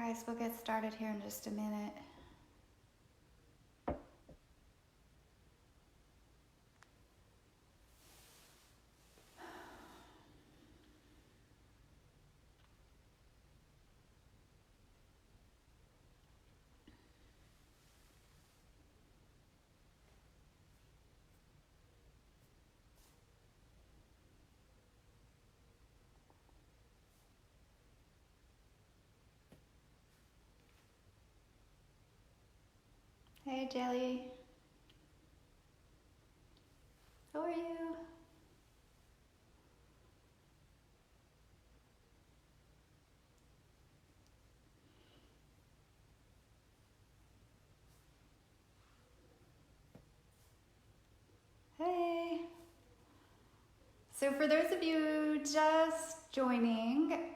guys, we'll get started here in just a minute. Hey, Jelly. How are you? Hey. So for those of you just joining,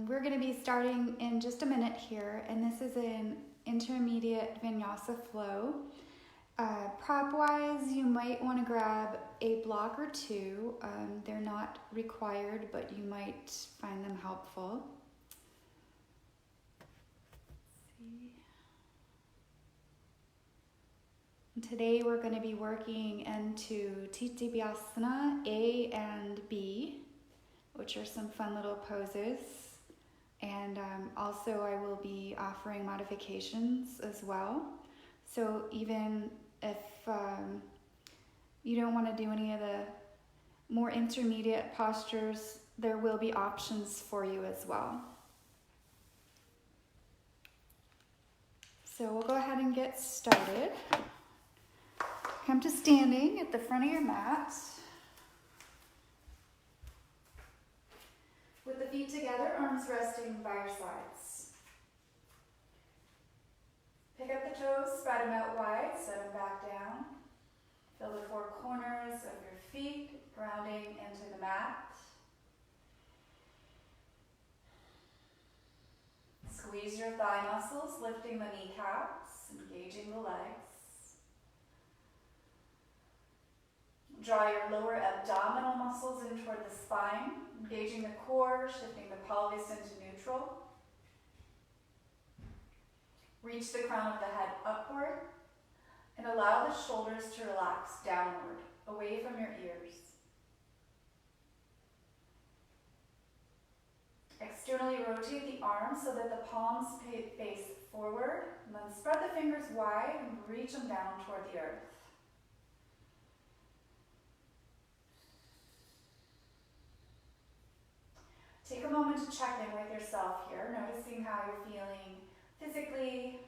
we're going to be starting in just a minute here, and this is an intermediate Vinyasa flow. Prop-wise, you might want to grab a block or two. They're not required, but you might find them helpful. Today we're going to be working into Titibhasana A and B, which are some fun little poses. And also I will be offering modifications as well. So even if you don't want to do any of the more intermediate postures, there will be options for you as well. So we'll go ahead and get started. Come to standing at the front of your mat. With the feet together, arms resting by your sides. Pick up the toes, spread them out wide, set them back down. Feel the four corners of your feet grounding into the mat. Squeeze your thigh muscles, lifting the kneecaps, engaging the legs. Draw your lower abdominal muscles in toward the spine, engaging the core, shifting the pelvis into neutral. Reach the crown of the head upward and allow the shoulders to relax downward, away from your ears. Externally rotate the arms so that the palms face forward, and then spread the fingers wide and reach them down toward the earth. Take a moment to check in with yourself here, noticing how you're feeling physically,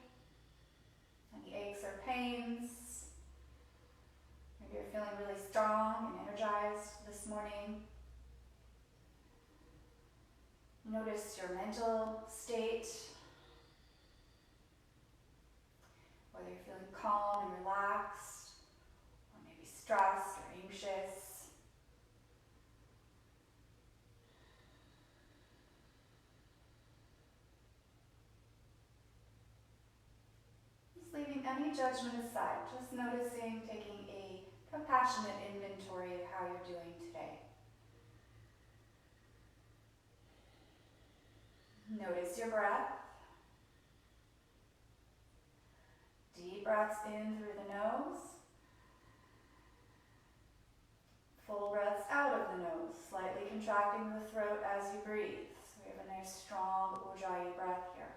any aches or pains. Maybe you're feeling really strong and energized this morning. Notice your mental state, whether you're feeling calm and relaxed, or maybe stressed or anxious. Just leaving any judgment aside, just noticing, taking a compassionate inventory of how you're doing today. Notice your breath. Deep breaths in through the nose. Full breaths out of the nose, slightly contracting the throat as you breathe. So we have a nice strong Ujjayi breath here.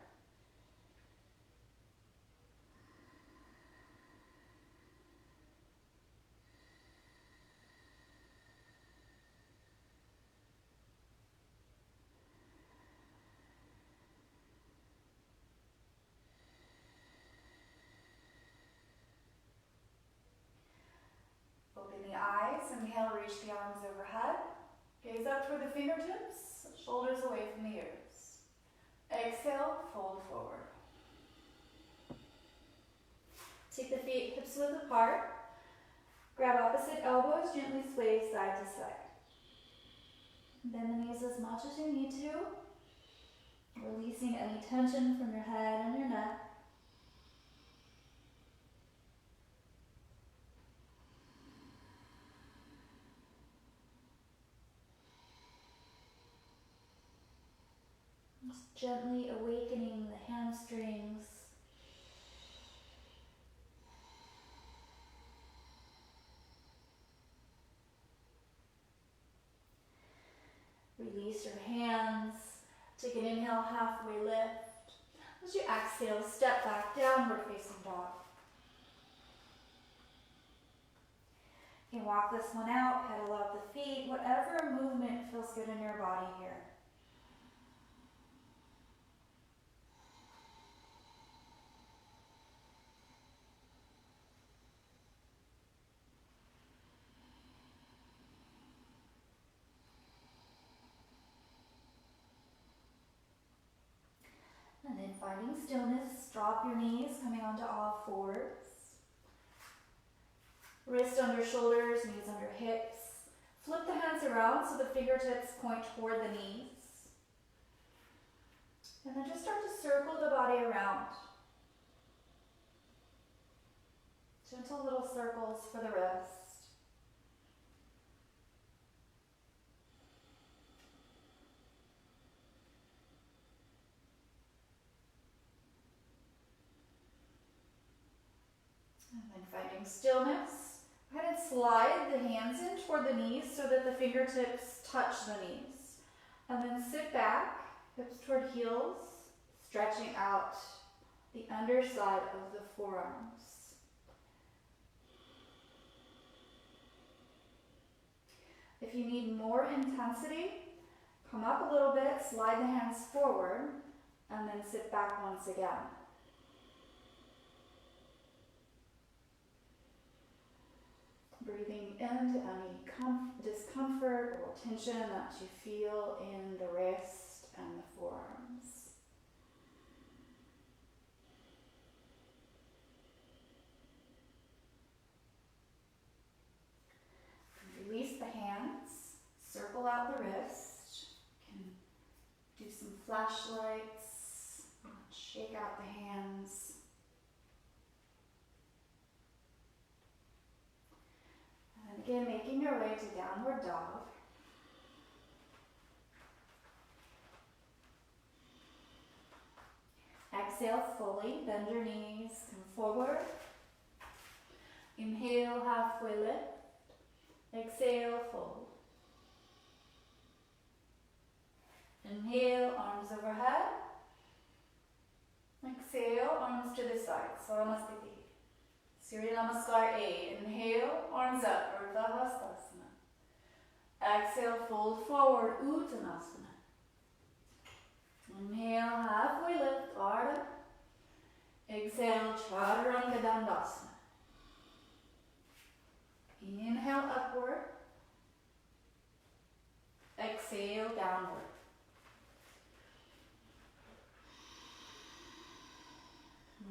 Open the eyes, inhale, reach the arms overhead. Gaze up toward the fingertips, shoulders away from the ears. Exhale, fold forward. Take the feet hips width apart. Grab opposite elbows, gently sway side to side. Bend the knees as much as you need to, releasing any tension from your head and your neck. Just gently awakening the hamstrings. Release your hands. Take an inhale, halfway lift. As you exhale, step back, downward facing dog. You can walk this one out, pedal out the feet, whatever movement feels good in your body here. And then finding stillness, drop your knees, coming onto all fours. Wrist under shoulders, knees under hips. Flip the hands around so the fingertips point toward the knees. And then just start to circle the body around. Gentle little circles for the wrist. And then finding stillness. Go ahead and slide the hands in toward the knees so that the fingertips touch the knees. And then sit back, hips toward heels, stretching out the underside of the forearms. If you need more intensity, come up a little bit, slide the hands forward, and then sit back once again. Breathing into any discomfort or tension that you feel in the wrist and the forearms. Release the hands, circle out the wrist. You can do some flashlights, shake out the hands. And again, making your way to downward dog. Exhale fully, bend your knees, come forward. Inhale, halfway lift. Exhale, fold. Inhale, arms overhead. Exhale, arms to the side, Samasthiti. Surya Namaskar A. Inhale, arms up, Urdhva Hastasana. Exhale, fold forward, Uttanasana. Inhale, halfway lift, Ardha. Exhale, Chaturanga Dandasana. Inhale, upward. Exhale, downward.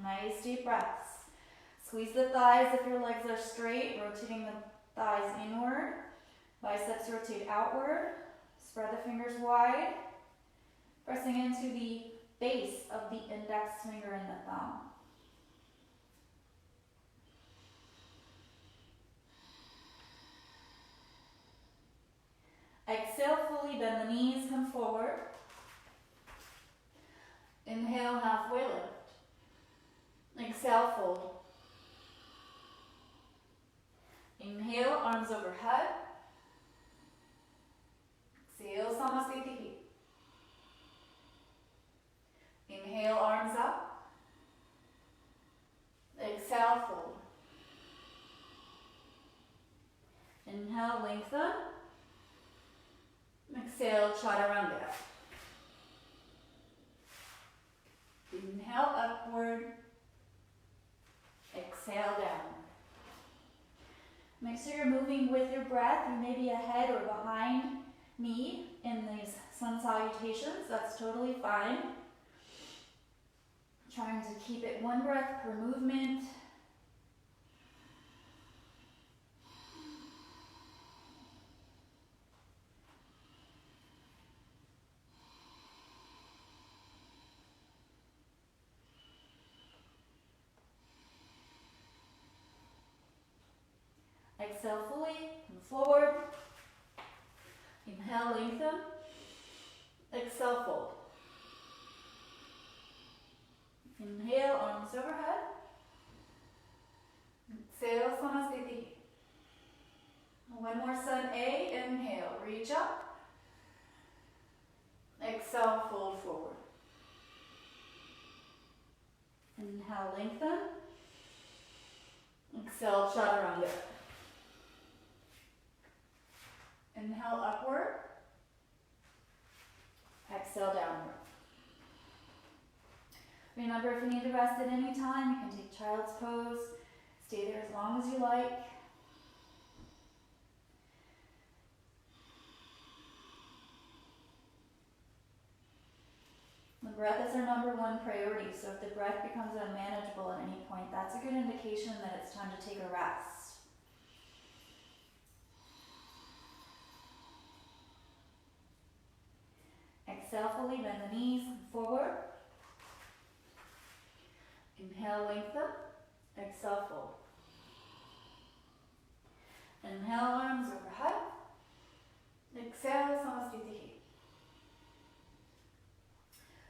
Nice deep breaths. Squeeze the thighs if your legs are straight, rotating the thighs inward. Biceps rotate outward. Spread the fingers wide. Pressing into the base of the index finger and the thumb. Exhale fully, bend the knees, come forward. Inhale, halfway lift. Exhale, fold. Inhale, arms overhead. Exhale, Samasthiti. Inhale, arms up. Exhale, fold. Inhale, lengthen. Exhale, Chaturanga. Inhale, upward. Exhale, down. Make sure you're moving with your breath. You may be ahead or behind me in these sun salutations. That's totally fine. Trying to keep it one breath per movement. Exhale fully, come forward. Inhale, lengthen. Exhale, fold. Inhale, arms overhead. Exhale, Samasthiti. One more sun A, inhale, reach up. Exhale, fold forward. Inhale, lengthen. Exhale, chaturanga. Inhale, upward. Exhale, downward. Remember, if you need to rest at any time, you can take child's pose. Stay there as long as you like. The breath is our number one priority, so if the breath becomes unmanageable at any point, that's a good indication that it's time to take a rest. Exhale, fully bend the knees forward. Inhale, lengthen. Exhale, fold. Inhale, arms overhead. Exhale, Samasthiti.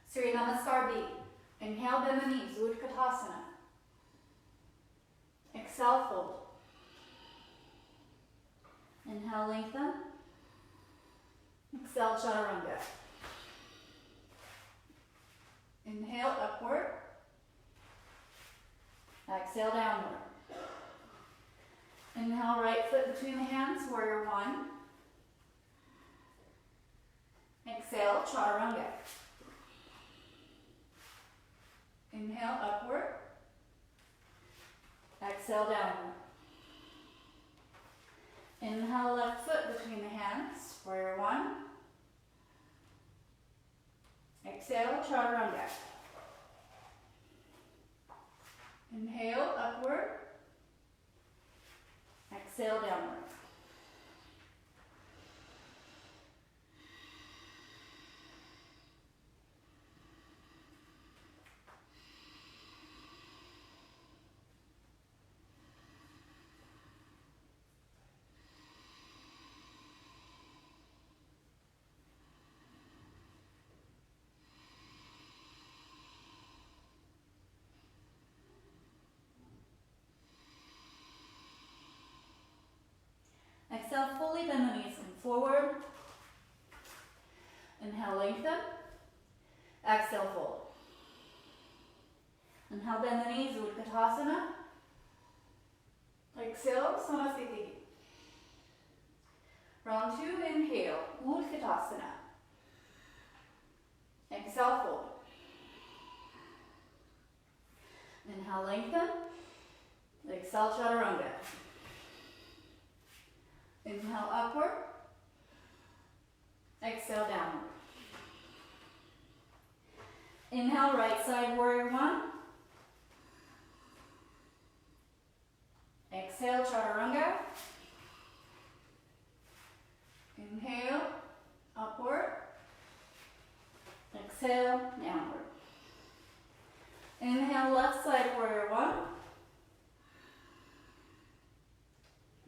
Surya Namaskar B. Inhale, bend the knees, Utkatasana. Exhale, fold. Inhale, lengthen. Exhale, chaturanga. Inhale, upward. Exhale, downward. Inhale, right foot between the hands, warrior one. Exhale, chaturanga. Inhale, upward. Exhale, downward. Inhale, left foot between the hands, warrior one. Exhale, chaturanga. Inhale, upward. Exhale, downward. Exhale, fully bend the knees and forward. Inhale, lengthen. Exhale, fold. Inhale, bend the knees, Utkatasana. Exhale, Samasthiti. Round two, inhale, Utkatasana. Exhale, fold. Inhale, lengthen. Exhale, chaturanga. Inhale, upward. Exhale, downward. Inhale, right side, warrior one. Exhale, chaturanga. Inhale, upward. Exhale, downward. Inhale, left side, warrior one.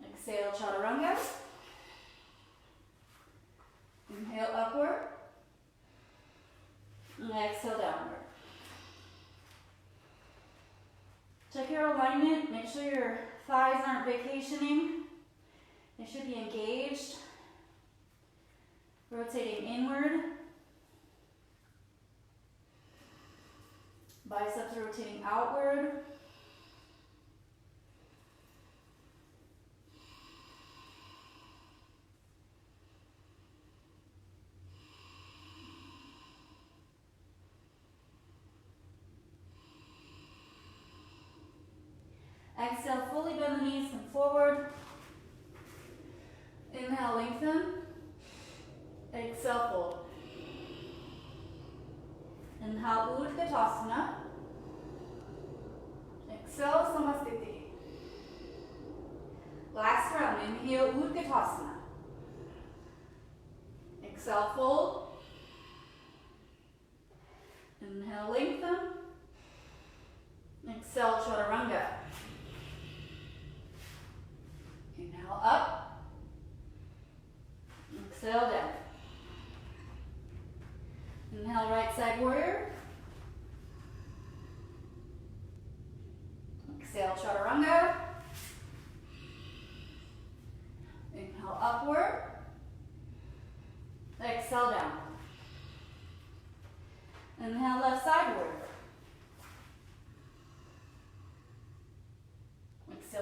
Exhale, chaturanga. Inhale, upward. And exhale, downward. Check your alignment. Make sure your thighs aren't vacationing. They should be engaged. Rotating inward. Biceps rotating outward. Exhale, fully bend the knees, come forward. Inhale, lengthen. Exhale, fold. Inhale, Utkatasana. Exhale, Samasthiti. Last round, inhale, Utkatasana. Exhale, fold. Inhale, lengthen. Exhale, chaturanga. Inhale, up. Exhale, down. Inhale, right side warrior.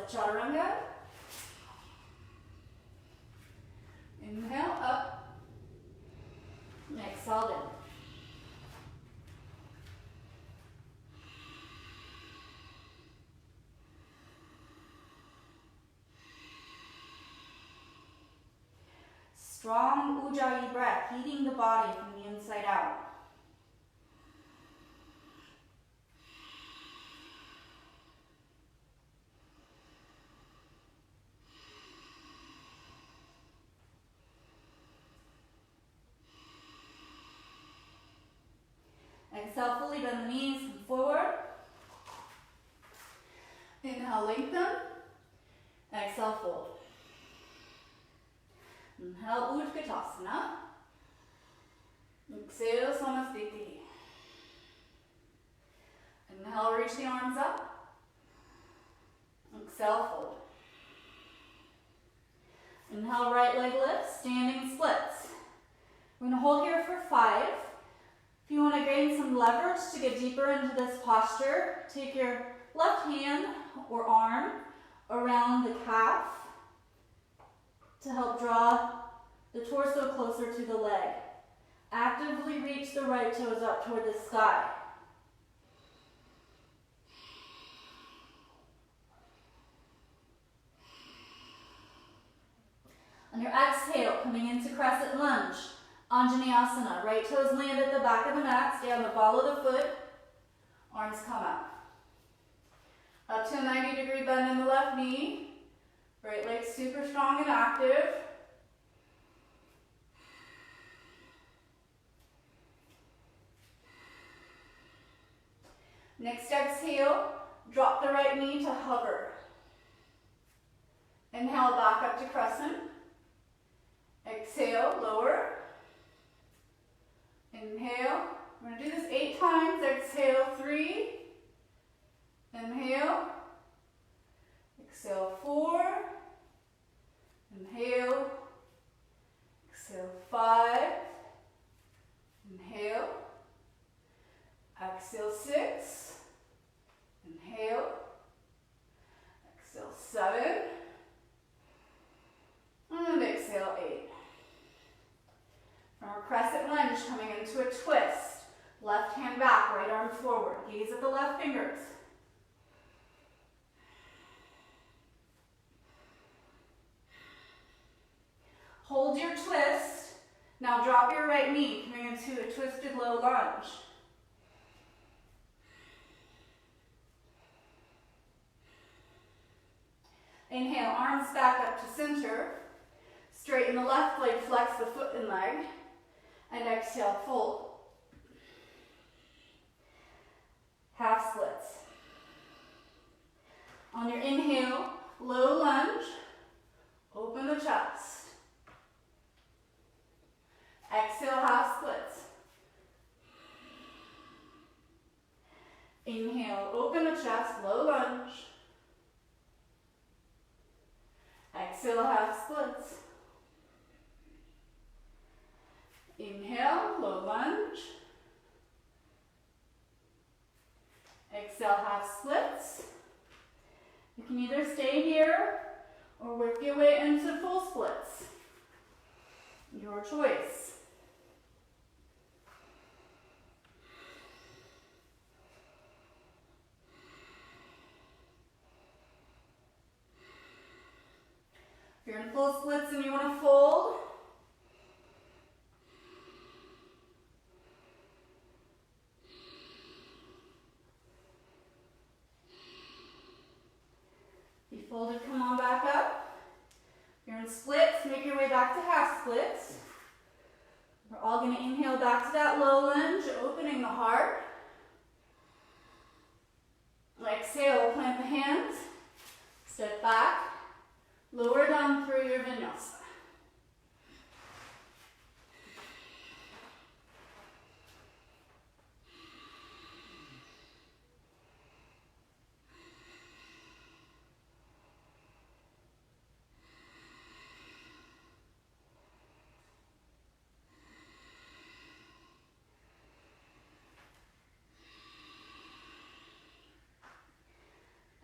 sit chaturanga. Inhale up. Exhale down. Strong Ujjayi breath, heating the body from the inside out. Exhale, fully bend the knees, come forward. Inhale, lengthen. Exhale, fold. Inhale, Utkatasana. Exhale, Samasthiti. Inhale, reach the arms up. Exhale, fold. Inhale, right leg lifts, standing splits. We're going to hold here for 5. If you want to gain some leverage to get deeper into this posture, take your left hand or arm around the calf to help draw the torso closer to the leg. Actively reach the right toes up toward the sky. On your exhale, coming into crescent lunge, Anjaneyasana. Right toes land at the back of the mat, stay on the ball of the foot, arms come up. Up to a 90-degree bend in the left knee, right leg super strong and active. Next exhale, drop the right knee to hover. Inhale, back up to crescent. Exhale, lower. Inhale. We're going to do this 8 times. Exhale, 3. Inhale. Exhale, 4. Inhale. Exhale, 5. Inhale. Exhale, 6. Inhale. Exhale, 7. And exhale, 8. From our crescent lunge, coming into a twist. Left hand back, right arm forward. Gaze at the left fingers. Hold your twist. Now drop your right knee, coming into a twisted low lunge. Inhale, arms back up to center. Straighten the left leg, flex the foot and leg. And exhale, fold. Half splits. On your inhale, low lunge, open the chest. Exhale, half splits. Inhale, open the chest, low lunge. Exhale, half splits. Inhale, low lunge. Exhale, half splits. You can either stay here or work your way into full splits. Your choice. If you're in full splits and you want to fold, if you folded, come on back up. If you're in splits, make your way back to half splits. We're all going to inhale back to that low lunge, opening the heart. Exhale, plant the hands, step back. Lower down through your Vinyasa.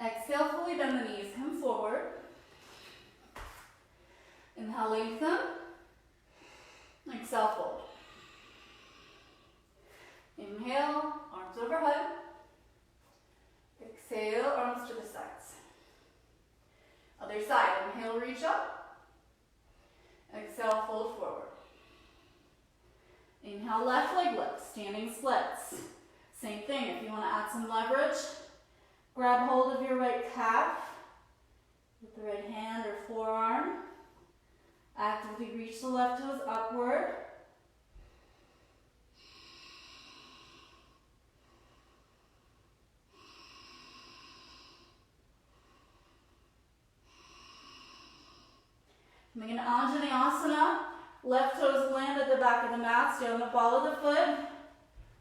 Exhale, fully bend the knees, come forward. Inhale, lengthen. Exhale, fold. Inhale, arms overhead. Exhale, arms to the sides. Other side, inhale, reach up. Exhale, fold forward. Inhale, left leg lifts, standing splits. Same thing, if you want to add some leverage, grab hold of your right calf with the right hand or forearm. Actively reach the left toes upward. Coming into Anjaneyasana, left toes land at the back of the mat, stay on the ball of the foot.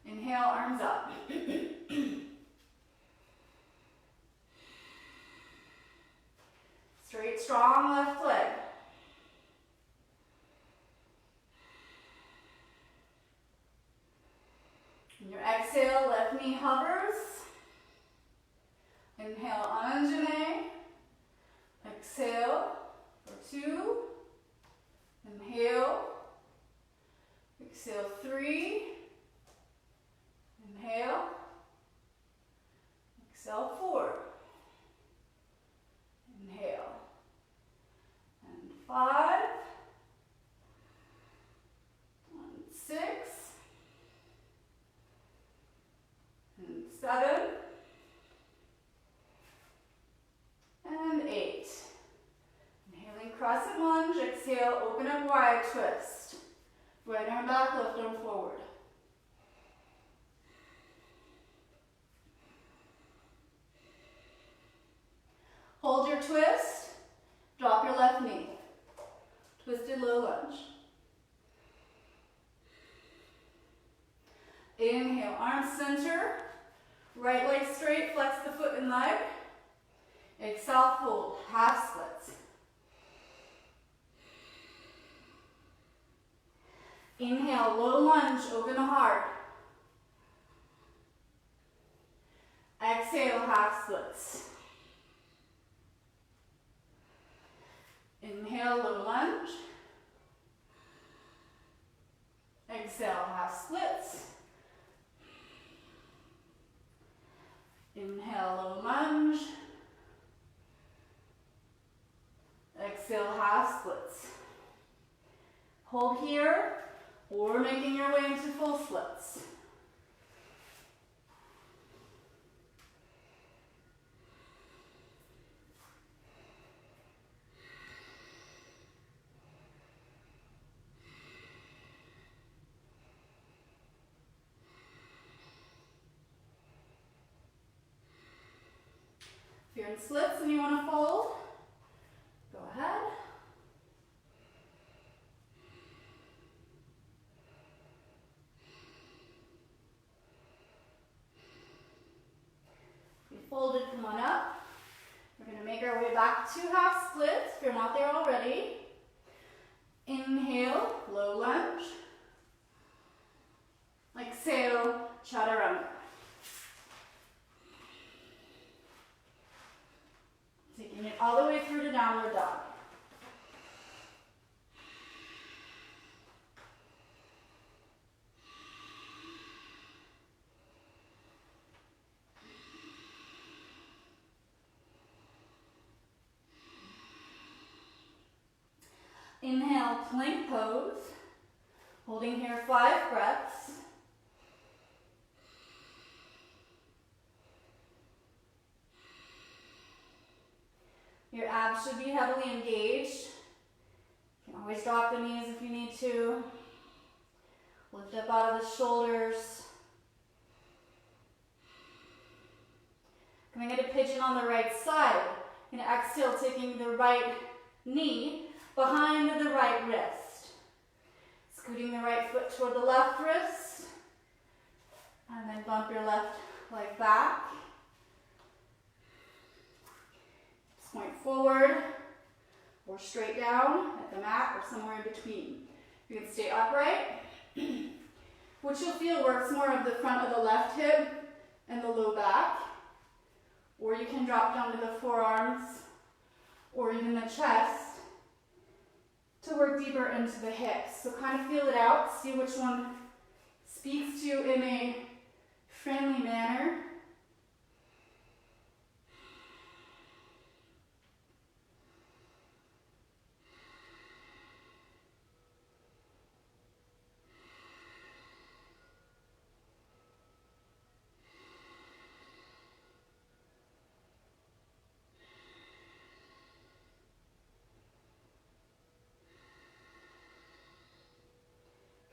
Inhale, arms up. Straight, strong left leg. On your exhale, left knee hovers. Inhale, Anjaney. Exhale for 2. Inhale. Exhale, 3. Inhale. Exhale, 4. Inhale. And 5. And 6. And 7. And 8. Inhaling, crescent lunge. Exhale, open up wide, twist. Right arm back, left arm forward. Hold your twist. Drop your left knee. Twisted low lunge. Inhale, arms center. Right leg straight, flex the foot and leg. Exhale, fold, half splits. Inhale, low lunge, open the heart. Exhale, half splits. Inhale, low lunge. Exhale, half splits. Inhale, low lunge. Exhale, half splits. Hold here, or making your way into full splits. If you're in splits and you want to fold, go ahead. If you folded, come on up. We're going to make our way back to half splits if you're not there already. Inhale, low lunge. Exhale, chaturanga. Taking it all the way through to downward dog. Inhale, plank pose. Holding here 5 breaths. Your abs should be heavily engaged. You can always drop the knees if you need to. Lift up out of the shoulders. Coming into pigeon on the right side. And exhale, taking the right knee behind the right wrist. Scooting the right foot toward the left wrist. And then bump your left leg back. Point forward or straight down at the mat or somewhere in between. You can stay upright. What you'll feel works more of the front of the left hip and the low back. Or you can drop down to the forearms or even the chest, to work deeper into the hips. So kind of feel it out, see which one speaks to you in a friendly manner.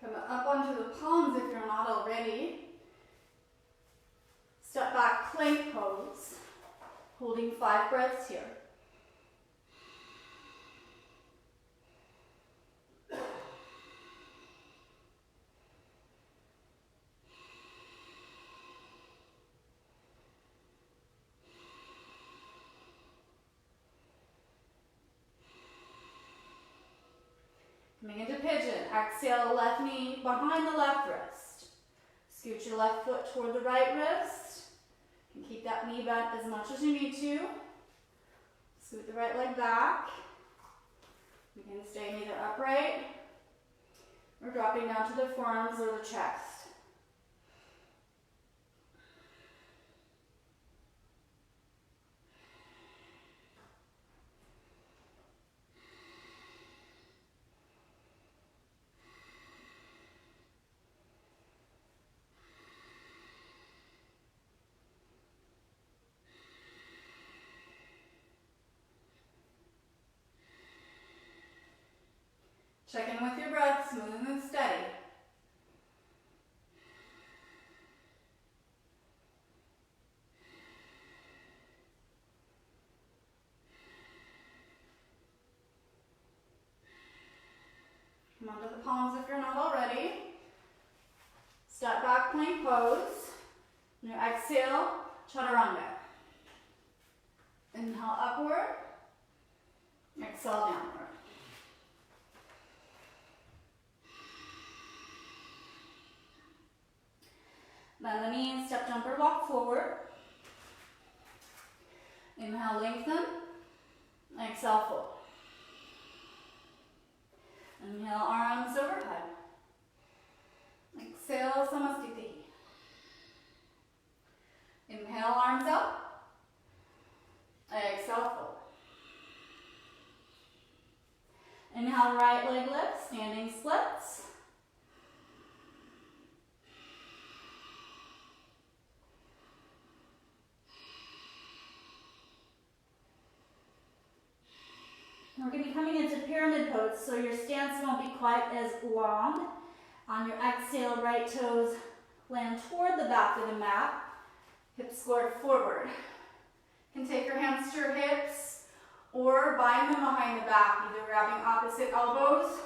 Come up onto the palms if you're not already. Step back, plank pose, holding 5 breaths here. Coming into pigeon, exhale, left knee behind the left wrist. Scoot your left foot toward the right wrist. And keep that knee bent as much as you need to. Scoot the right leg back. You can stay either upright or dropping down to the forearms or the chest. Check in with your breath, smooth and steady. Come onto the palms if you're not already. Step back, plank pose. Now exhale, chaturanga. Inhale upward, exhale downward. Bend the knees, step jumper, walk forward. Inhale, lengthen. Exhale, fold. Inhale, arms overhead. Exhale, Samastiti. Inhale, arms up. Exhale, fold. Inhale, right leg lifts, standing splits. We're going to be coming into pyramid pose, so your stance won't be quite as long. On your exhale, right toes land toward the back of the mat, hips squared forward. You can take your hands to your hips or bind them behind the back, either grabbing opposite elbows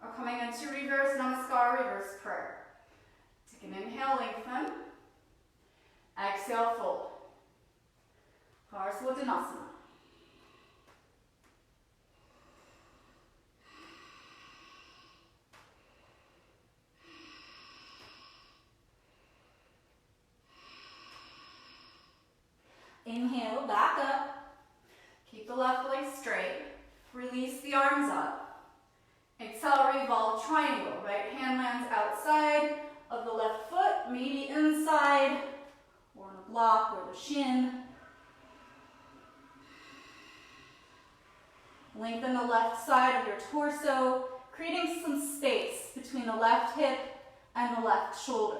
or coming into reverse namaskar, reverse prayer. Take an inhale, lengthen. Exhale, fold. Parsvottanasana. Inhale, back up. Keep the left leg straight. Release the arms up. Exhale, revolve triangle. Right hand lands outside of the left foot, maybe inside or on a block or the shin. Lengthen the left side of your torso, creating some space between the left hip and the left shoulder.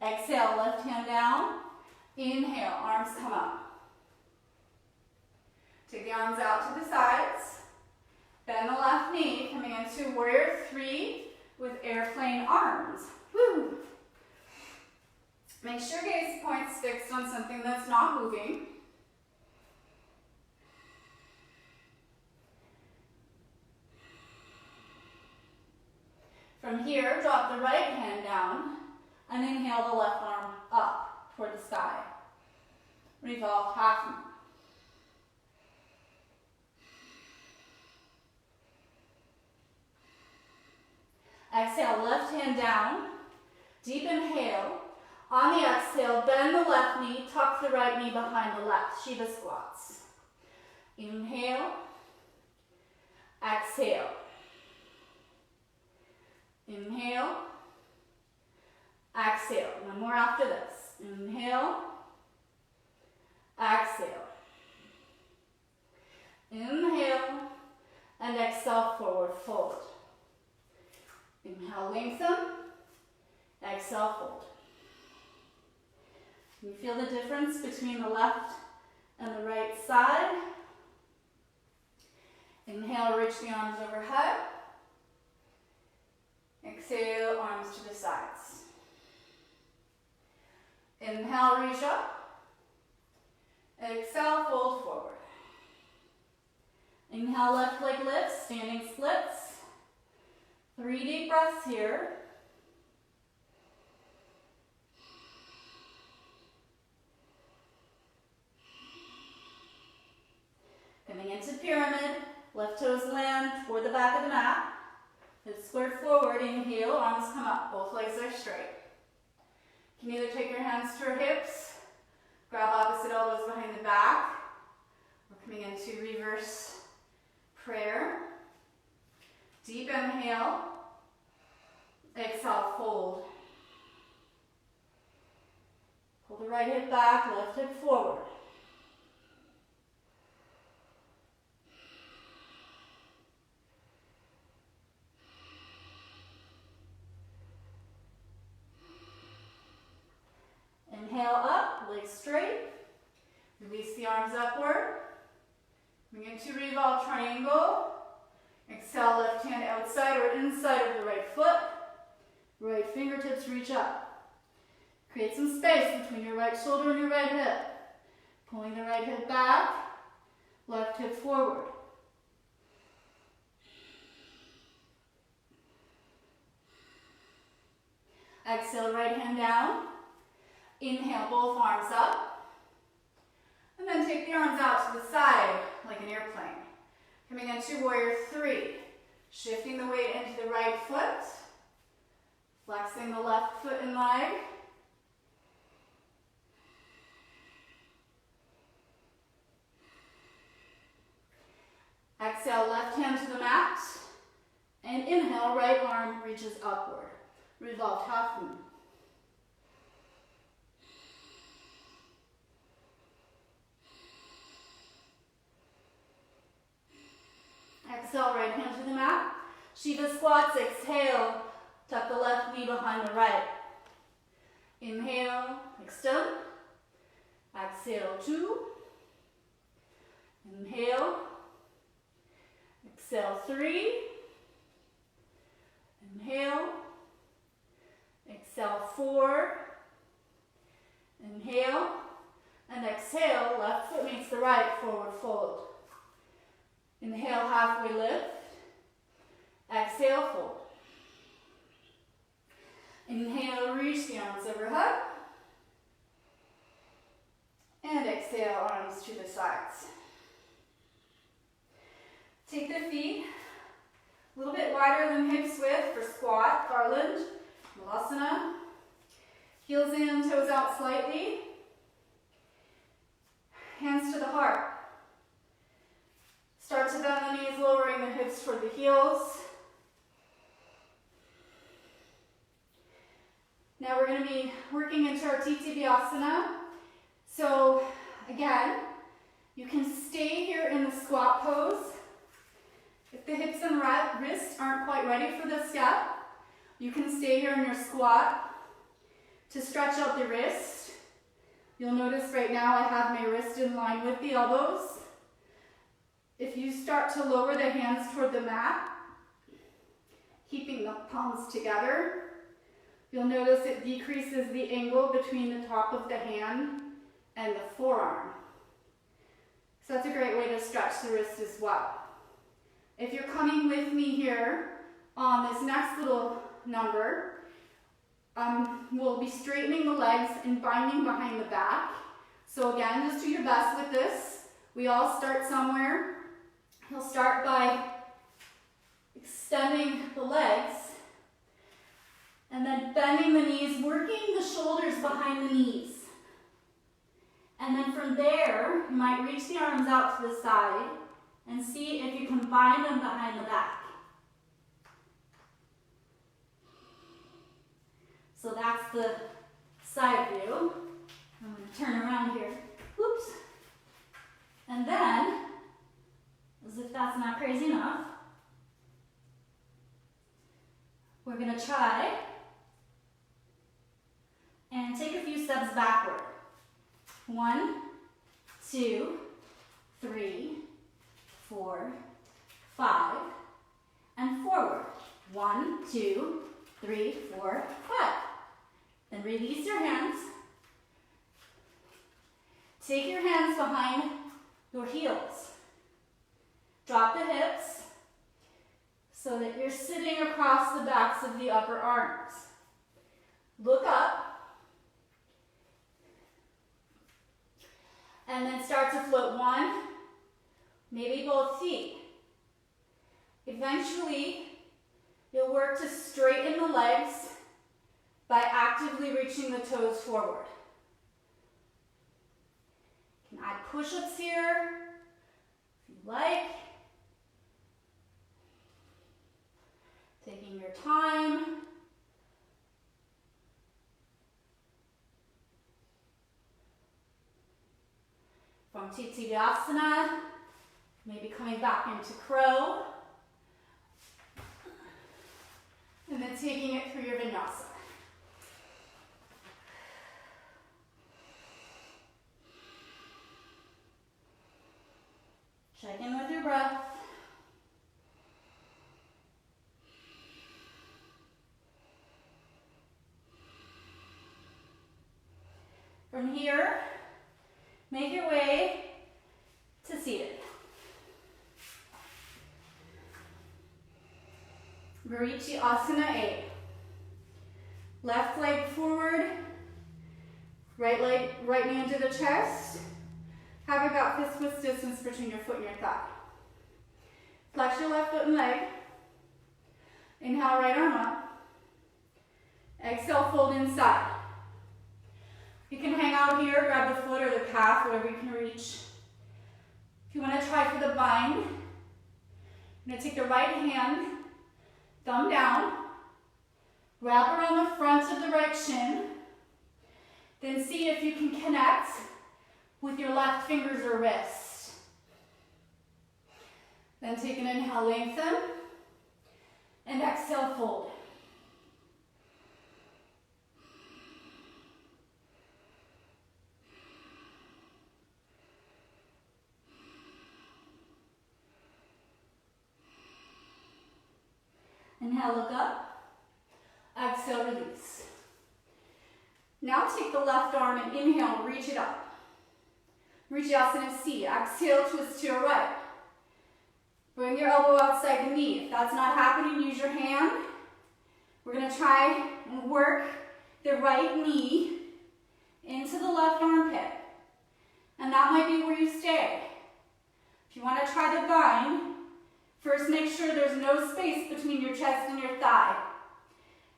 Exhale, left hand down. Inhale, arms come up. Take the arms out to the sides. Bend the left knee, coming into warrior 3 with airplane arms. Woo! Make sure gaze points fixed on something that's not moving. From here, drop the right hand down and inhale the left arm up toward the sky. Revolve half moon. Exhale, left hand down. Deep inhale. exhale, bend the left knee, tuck the right knee behind the left. Shiva squats. Inhale. Exhale. Inhale. Exhale. One more after this. Inhale. Exhale. Inhale. And exhale, forward fold. Inhale, lengthen. Exhale, fold. You feel the difference between the left and the right side. Inhale, reach the arms overhead. Exhale, arms to the sides. Inhale, reach up. Exhale, fold forward. Inhale, left leg lifts, standing splits. 3 deep breaths here. Coming into pyramid, left toes land toward the back of the mat. Hips squared forward, inhale, arms come up, both legs are straight. You can either take your hands to your hips, grab opposite elbows behind the back. We're coming into reverse prayer. Deep inhale, exhale, fold. Pull the right hip back, left hip forward. Inhale up, legs straight. Release the arms upward. Bring into revolve triangle. Exhale, left hand outside or inside of the right foot. Right fingertips reach up. Create some space between your right shoulder and your right hip. Pulling the right hip back, left hip forward. Exhale, right hand down. Inhale, both arms up. And then take the arms out to the side like an airplane. Coming into warrior 3. Shifting the weight into the right foot. Flexing the left foot and leg. Exhale, left hand to the mat. And inhale, right arm reaches upward. Revolved half moon. Exhale, right hand to the mat. Shiva squats, exhale. Tuck the left knee behind the right. Inhale, extend. Exhale, 2. Inhale. Exhale, 3. Inhale. Exhale, 4. Inhale. And exhale, left foot meets the right, forward fold. Inhale, halfway lift. Exhale, fold. Inhale, reach the arms overhead. And exhale, arms to the sides. Take the feet a little bit wider than hips width for squat, garland, Vinyasa. Heels in, toes out slightly. Hands to the heart. Start to bend the knees, lowering the hips toward the heels. Now we're going to be working into our Titibhasana. So again, you can stay here in the squat pose. If the hips and wrists aren't quite ready for this yet, you can stay here in your squat to stretch out the wrist. You'll notice right now I have my wrist in line with the elbows. If you start to lower the hands toward the mat, keeping the palms together, you'll notice it decreases the angle between the top of the hand and the forearm. So that's a great way to stretch the wrist as well. If you're coming with me here on this next little number, we'll be straightening the legs and binding behind the back. So again, just do your best with this. We all start somewhere. You'll start by extending the legs And then bending the knees, working the shoulders behind the knees. And then from there, you might reach the arms out to the side and see if you can bind them behind the back. So that's the side view. I'm going to turn around here. Whoops. And then, as if that's not crazy enough, we're going to try and take a few steps backward. 1, 2, 3, 4, 5, and forward. 1, 2, 3, 4, 5. Then release your hands. Take your hands behind your heels. Drop the hips so that you're sitting across the backs of the upper arms. Look up. And then start to float 1, maybe both feet. Eventually, you'll work to straighten the legs by actively reaching the toes forward. You can add push-ups here if you like. Taking your time. From Titibhasana, maybe coming back into crow. And then taking it through your Vinyasa. Check in with your breath. From here, make your way to seated. Vinyasa 8. Left leg forward, right knee into the chest. Have about fist-width distance between your foot and your thigh. Flex your left foot and leg. Inhale, right arm up. Exhale, fold inside. You can hang out here, grab the foot or the calf, whatever you can reach. If you want to try for the bind, you're going to take the right hand, thumb down, wrap around the front of the right shin, then see if you can connect with your left fingers or wrist. Then take an inhale, lengthen, and exhale, fold. Inhale, look up. Exhale, release. Now take the left arm and inhale, reach it up. Vinyasa C. Exhale, twist to your right. Bring your elbow outside the knee. If that's not happening, use your hand. We're going to try and work the right knee into the left armpit. And that might be where you stay. If you want to try the bind, first make sure there's no space between your chest and your thigh,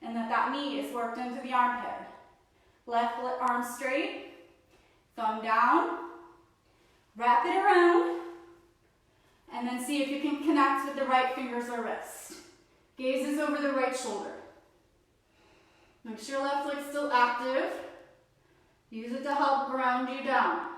and that knee is worked into the armpit. Left arm straight, thumb down, wrap it around, and then see if you can connect with the right fingers or wrist. Gaze is over the right shoulder. Make sure left leg's still active. Use it to help ground you down.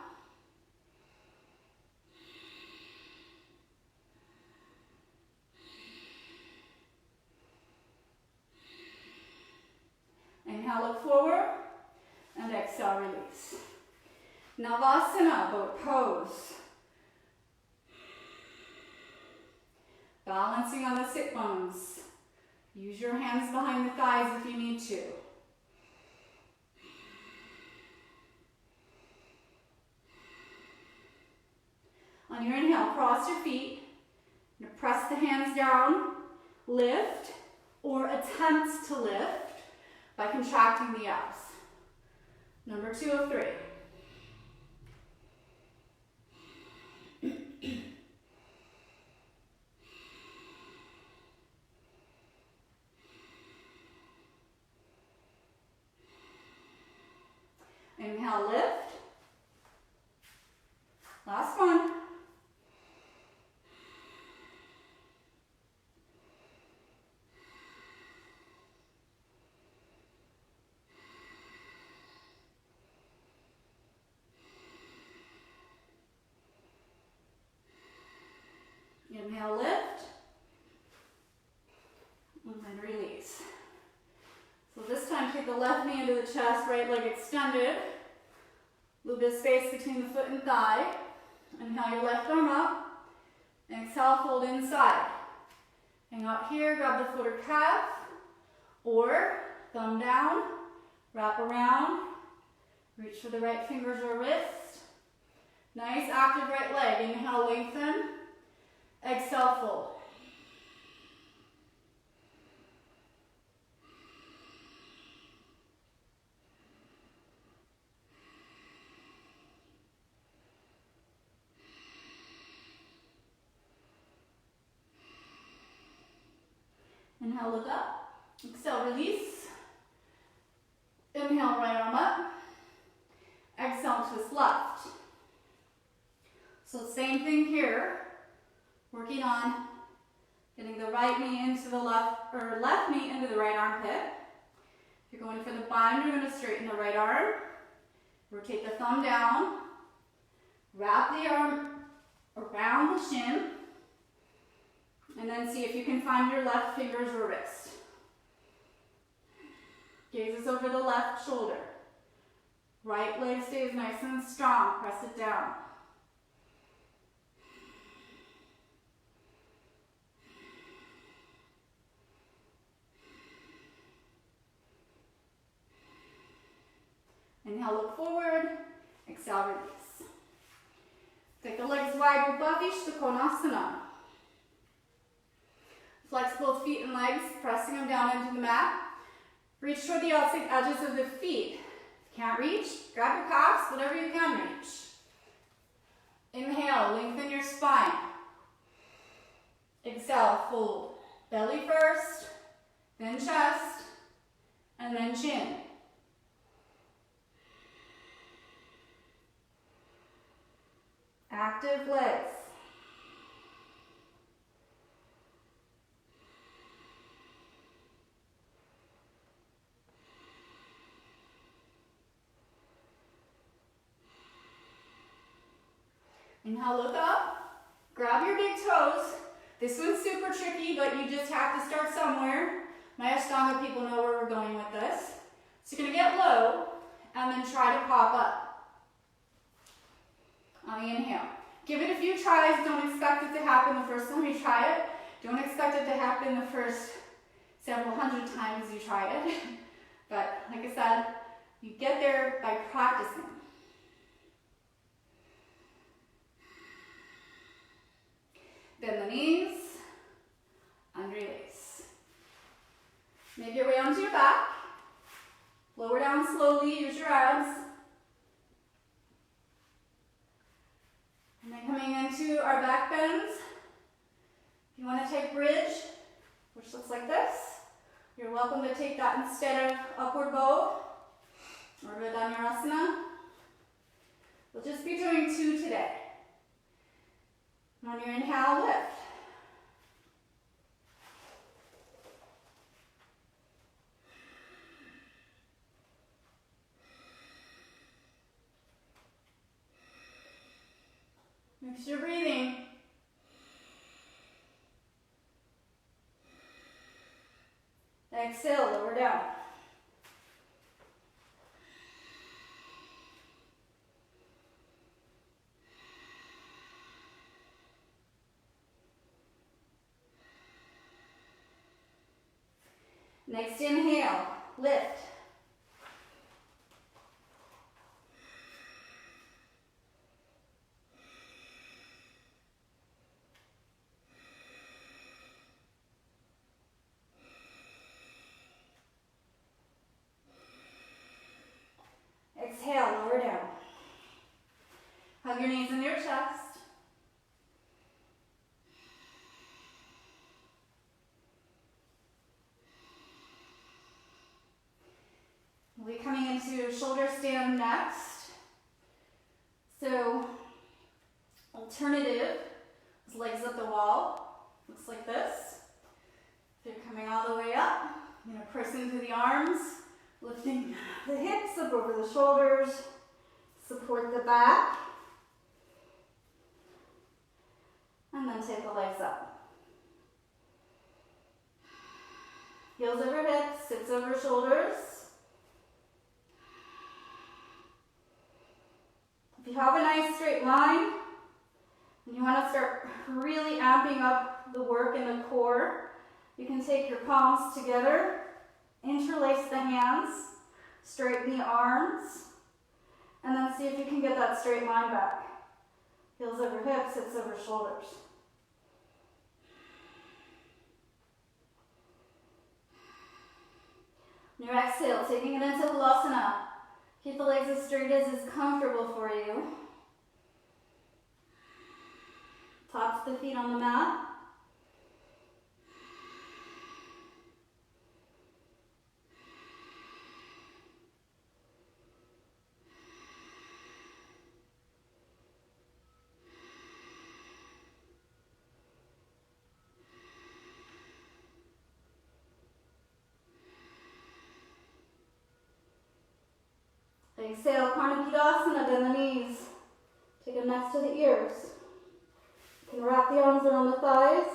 Inhale, look forward, and exhale, release. Navasana, boat pose. Balancing on the sit bones. Use your hands behind the thighs if you need to. On your inhale, cross your feet. Press the hands down, lift, or attempt to lift by contracting the abs. Number 2 of 3. Inhale, lift. Last one. Inhale, lift. And then release. So this time take the left knee into the chest, right leg extended. A little bit of space between the foot and thigh. Inhale your left arm up. And exhale, fold inside. Hang out here, grab the foot or calf. Or thumb down, wrap around. Reach for the right fingers or wrist. Nice active right leg. Inhale, lengthen. Exhale, fold. Inhale, look up. Exhale, release. Inhale, right arm up. Exhale, twist left. So same thing here. Working on getting the right knee into the left, or left knee into the right armpit. If you're going for the bind, you're going to straighten the right arm. Rotate the thumb down. Wrap the arm around the shin. And then see if you can find your left fingers or wrist. Gazes over the left shoulder. Right leg stays nice and strong. Press it down. Inhale, look forward. Exhale, release. Take the legs wide above Titibhasana. Flex both feet and legs, pressing them down into the mat. Reach toward the outside edges of the feet. If you can't reach, grab your calves, whatever you can reach. Inhale, lengthen your spine. Exhale, fold. Belly first, then chest, and then chin. Active legs. Inhale, look up, grab your big toes. This one's super tricky, but you just have to start somewhere. My Ashtanga people know where we're going with this. So you're gonna get low, and then try to pop up on the inhale. Give it a few tries, don't expect it to happen the first time you try it. Don't expect it to happen the first several hundred times you try it. But like I said, you get there by practicing. Bend the knees, and release. Make your way onto your back. Lower down slowly, use your abs. And then coming into our back bends. If you want to take bridge, which looks like this, you're welcome to take that instead of upward bow or Vinyasa. We'll just be doing 2 today. On your inhale, lift. Mix your breathing. Exhale, lower down. Next inhale, lift. Exhale, lower down. Hug your knees in your chest. We'll be coming into shoulder stand next. So, alternative is legs up the wall. Looks like this. If you're coming all the way up, you're going to press into the arms, lifting the hips up over the shoulders, support the back, and then take the legs up. Heels over hips, hips over shoulders. If you have a nice straight line, and you want to start really amping up the work in the core, you can take your palms together, interlace the hands, straighten the arms, and then see if you can get that straight line back. Heels over hips, hips over shoulders. On your exhale, taking it into Vinyasa. Keep the legs as straight as is comfortable for you. Tops of the feet on the mat. Exhale, Titibhasana, bend the knees. Take them next to the ears. You can wrap the arms around the thighs,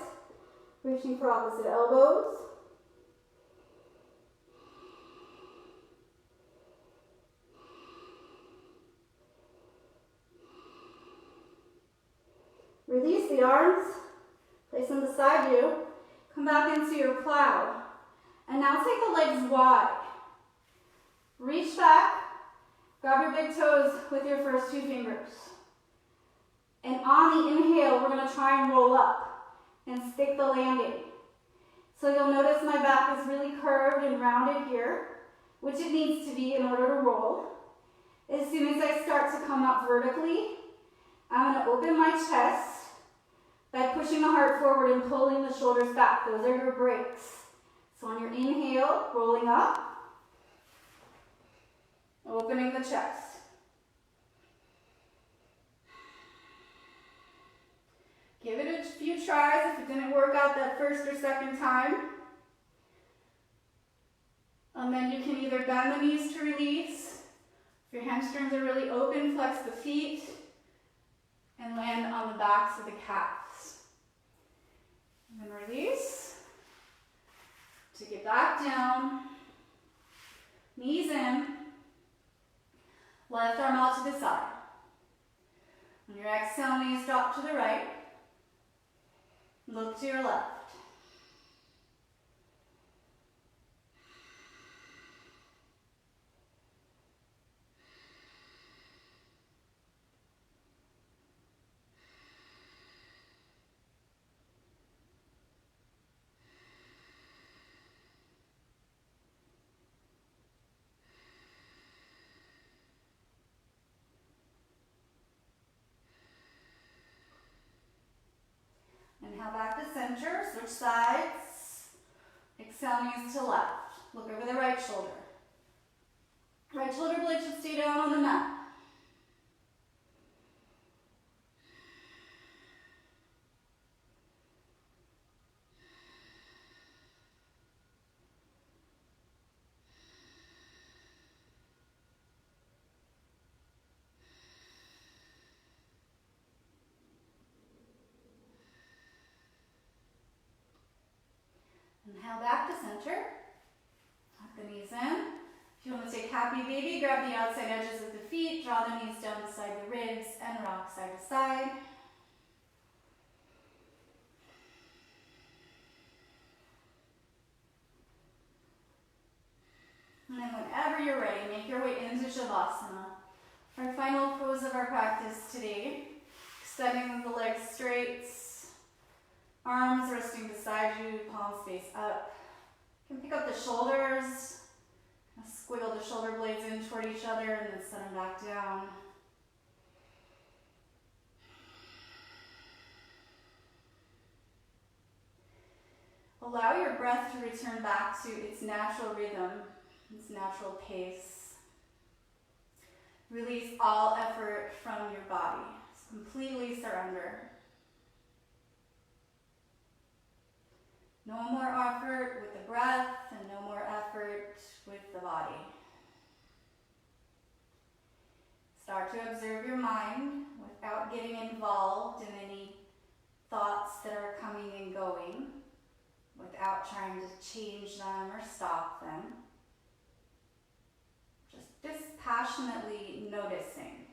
reaching for opposite elbows. Release the arms, place them beside you. Come back into your plow. And now take the legs wide. Reach back. Grab your big toes with your first two fingers. And on the inhale, we're going to try and roll up and stick the landing. So you'll notice my back is really curved and rounded here, which it needs to be in order to roll. As soon as I start to come up vertically, I'm going to open my chest by pushing the heart forward and pulling the shoulders back. Those are your brakes. So on your inhale, rolling up. Opening the chest. Give it a few tries if it didn't work out that first or second time. And then you can either bend the knees to release. If your hamstrings are really open, flex the feet and land on the backs of the calves. And then release. Take it back down. Knees in. Left arm out to the side. On your exhale, knees drop to the right. Look to your left. Inhale back to center, switch sides. Exhale, knees to left. Look over the right shoulder. Right shoulder blade should stay down on the mat. Inhale back to center. Tuck the knees in. If you want to take happy baby, grab the outside edges of the feet, draw the knees down beside the ribs, and rock side to side. And then whenever you're ready, make your way into Shavasana. Our final pose of our practice today. Extending the legs straight. Arms resting beside you, palms face up. You can pick up the shoulders, squiggle the shoulder blades in toward each other, and then set them back down. Allow your breath to return back to its natural rhythm, its natural pace. Release all effort from your body. Just completely surrender. No more effort with the breath and no more effort with the body. Start to observe your mind without getting involved in any thoughts that are coming and going, without trying to change them or stop them. Just dispassionately noticing.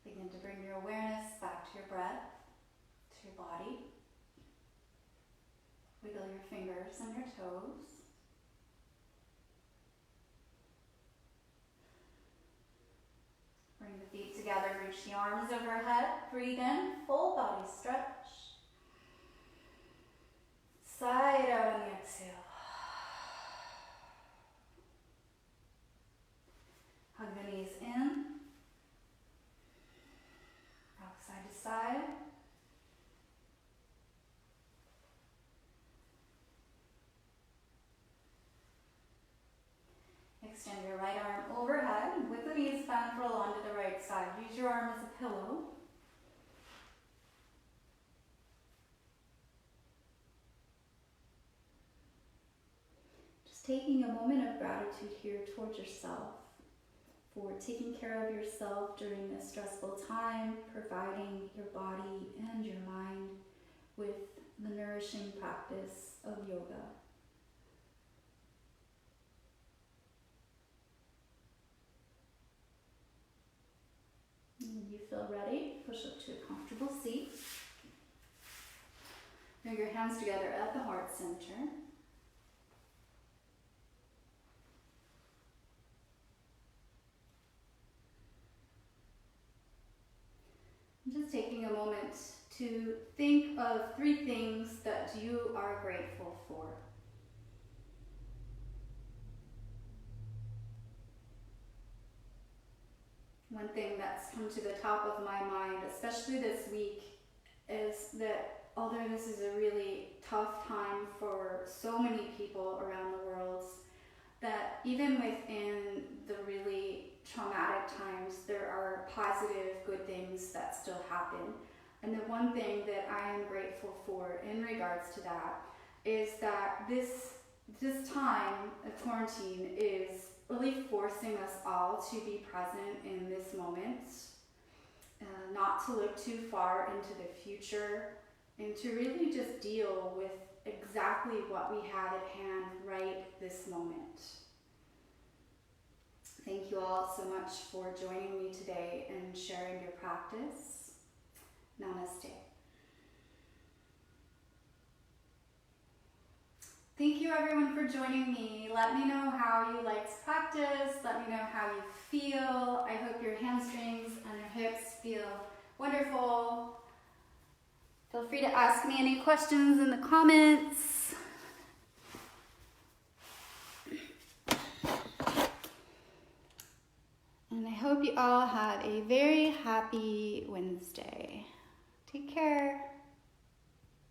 Begin to bring your awareness back to your breath, to your body. Wiggle your fingers and your toes. Bring the feet together, reach the arms overhead. Breathe in, full body stretch. Side out on the exhale. Hug the knees in. Rock side to side. Extend your right arm overhead and with the knees bent, roll onto the right side. Use your arm as a pillow. Just taking a moment of gratitude here towards yourself for taking care of yourself during this stressful time, providing your body and your mind with the nourishing practice of yoga. When you feel ready, push up to a comfortable seat. Bring your hands together at the heart center. Just taking a moment to think of 3 things that you are grateful for. One thing that's come to the top of my mind, especially this week, is that although this is a really tough time for so many people around the world, that even within the really traumatic times, there are positive, good things that still happen. And the one thing that I am grateful for in regards to that is that this time of quarantine is really forcing us all to be present in this moment, not to look too far into the future, and to really just deal with exactly what we have at hand right this moment. Thank you all so much for joining me today and sharing your practice. Namaste. Thank you everyone for joining me. Let me know how you liked practice. Let me know how you feel. I hope your hamstrings and your hips feel wonderful. Feel free to ask me any questions in the comments. And I hope you all have a very happy Wednesday.